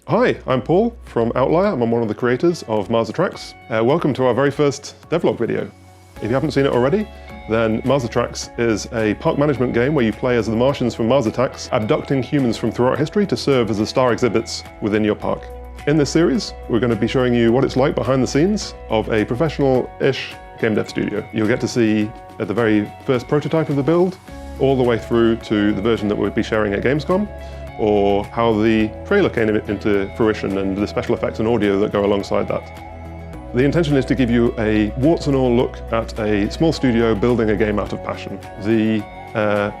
Hi, I'm Paul from Outlier. I'm one of the creators of Mars Attacks. Welcome to our very first devlog video. If you haven't seen it already, then Mars Attacks is a park management game where you play as the Martians from Mars Attacks, abducting humans from throughout history to serve as the star exhibits within your park. In this series, we're going to be showing you what it's like behind the scenes of a professional-ish game dev studio. You'll get to see at the very first prototype of the build, all the way through to the version that we'll be sharing at Gamescom, or how the trailer came into fruition and the special effects and audio that go alongside that. The intention is to give you a warts and all look at a small studio building a game out of passion. The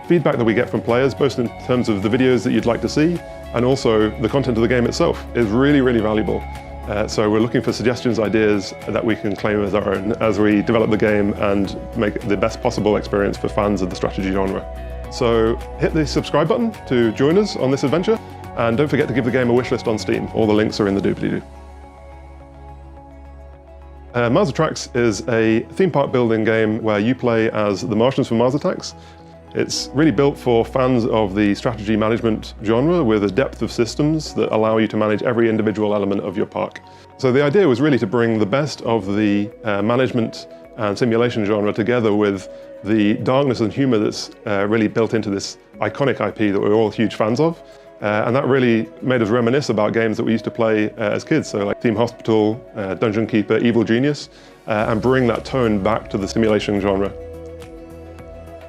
feedback that we get from players, both in terms of the videos that you'd like to see and also the content of the game itself, is really, really valuable. So we're looking for suggestions, ideas that we can claim as our own as we develop the game and make the best possible experience for fans of the strategy genre. So hit the subscribe button to join us on this adventure, and don't forget to give the game a wishlist on Steam. All the links are in the doobly-doo. Mars Attacks is a theme park building game where you play as the Martians from Mars Attacks. It's really built for fans of the strategy management genre with a depth of systems that allow you to manage every individual element of your park. So the idea was really to bring the best of the management and simulation genre together with the darkness and humor that's really built into this iconic IP that we're all huge fans of. And that really made us reminisce about games that we used to play as kids, so like Team Hospital, Dungeon Keeper, Evil Genius, and bring that tone back to the simulation genre.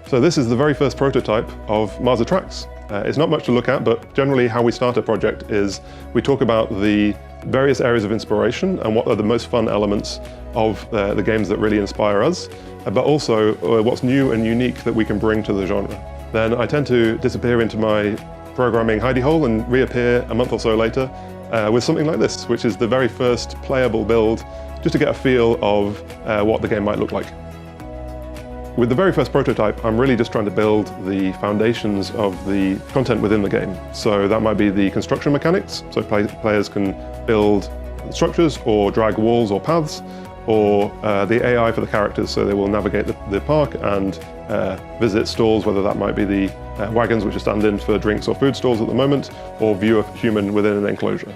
So this is the very first prototype of Mars Attacks. It's not much to look at, but generally how we start a project is we talk about the various areas of inspiration and what are the most fun elements of the games that really inspire us, but also what's new and unique that we can bring to the genre. Then I tend to disappear into my programming hidey hole and reappear a month or so later with something like this, which is the very first playable build, just to get a feel of what the game might look like. With the very first prototype, I'm really just trying to build the foundations of the content within the game. So that might be the construction mechanics, so players can build structures or drag walls or paths, or the AI for the characters, so they will navigate the park and visit stalls, whether that might be the wagons which are stand-in for drinks or food stalls at the moment, or view a human within an enclosure.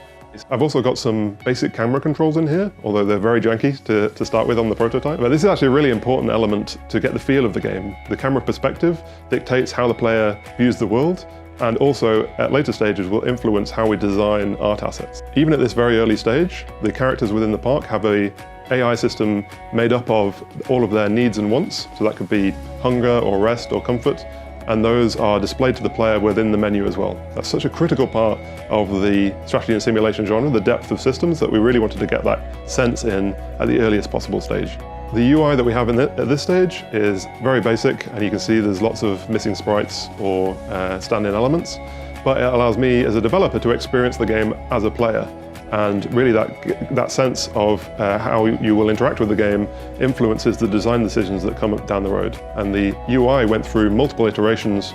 I've also got some basic camera controls in here, although they're very janky to start with on the prototype. But this is actually a really important element to get the feel of the game. The camera perspective dictates how the player views the world, and also at later stages will influence how we design art assets. Even at this very early stage, the characters within the park have a AI system made up of all of their needs and wants, so that could be hunger or rest or comfort, and those are displayed to the player within the menu as well. That's such a critical part of the strategy and simulation genre, the depth of systems, that we really wanted to get that sense in at the earliest possible stage. The UI that we have at this stage is very basic, and you can see there's lots of missing sprites or stand-in elements, but it allows me as a developer to experience the game as a player. And really that sense of how you will interact with the game influences the design decisions that come down the road. And the UI went through multiple iterations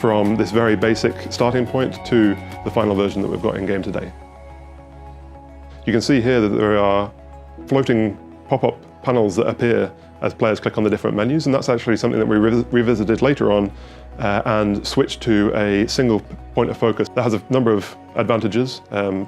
from this very basic starting point to the final version that we've got in game today. You can see here that there are floating pop-up panels that appear as players click on the different menus, and that's actually something that we revisited later on and switched to a single point of focus. That has a number of advantages.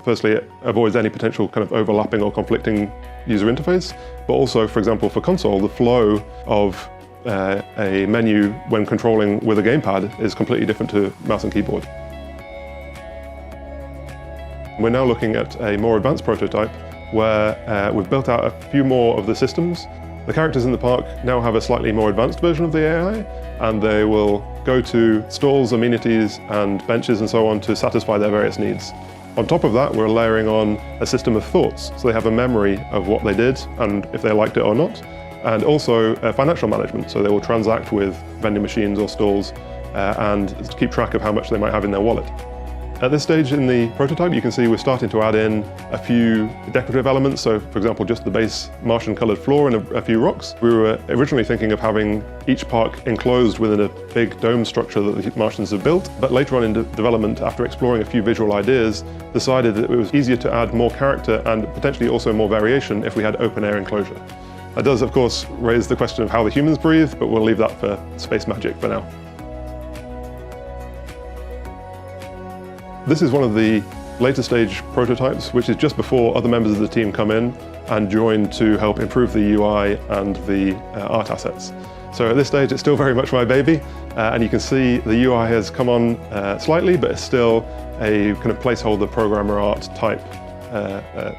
Firstly, it avoids any potential kind of overlapping or conflicting user interface, but also, for example, for console, the flow of a menu when controlling with a gamepad is completely different to mouse and keyboard. We're now looking at a more advanced prototype where we've built out a few more of the systems. The characters in the park now have a slightly more advanced version of the AI, and they will go to stalls, amenities, and benches and so on to satisfy their various needs. On top of that, we're layering on a system of thoughts, so they have a memory of what they did and if they liked it or not, and also financial management, so they will transact with vending machines or stalls and keep track of how much they might have in their wallet. At this stage in the prototype, you can see we're starting to add in a few decorative elements. So, for example, just the base Martian-coloured floor and a few rocks. We were originally thinking of having each park enclosed within a big dome structure that the Martians have built, but later on in development, after exploring a few visual ideas, decided that it was easier to add more character and potentially also more variation if we had open-air enclosure. That does, of course, raise the question of how the humans breathe, but we'll leave that for space magic for now. This is one of the later stage prototypes, which is just before other members of the team come in and join to help improve the UI and the art assets. So at this stage, it's still very much my baby, and you can see the UI has come on slightly, but it's still a kind of placeholder programmer art type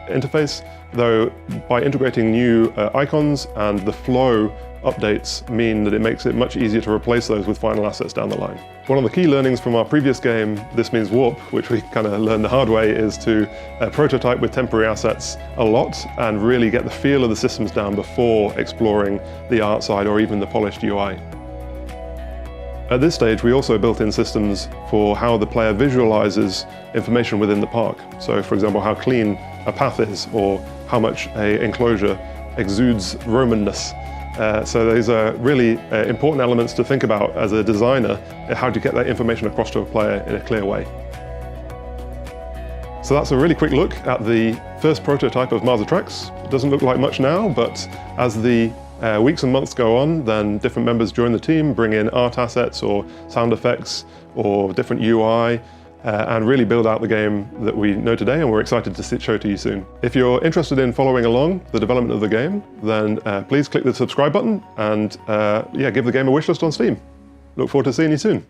interface, though by integrating new icons and the flow updates mean that it makes it much easier to replace those with final assets down the line. One of the key learnings from our previous game, This Means Warp, which we kind of learned the hard way, is to prototype with temporary assets a lot and really get the feel of the systems down before exploring the art side or even the polished UI. At this stage, we also built in systems for how the player visualizes information within the park. So, for example, how clean a path is or how much an enclosure exudes Romanness. So these are really important elements to think about as a designer, how to get that information across to a player in a clear way. So that's a really quick look at the first prototype of Mars Attacks. It doesn't look like much now, but as the weeks and months go on, then different members join the team, bring in art assets or sound effects or different UI, and really build out the game that we know today, and we're excited to show to you soon. If you're interested in following along the development of the game, then please click the subscribe button and give the game a wishlist on Steam. Look forward to seeing you soon.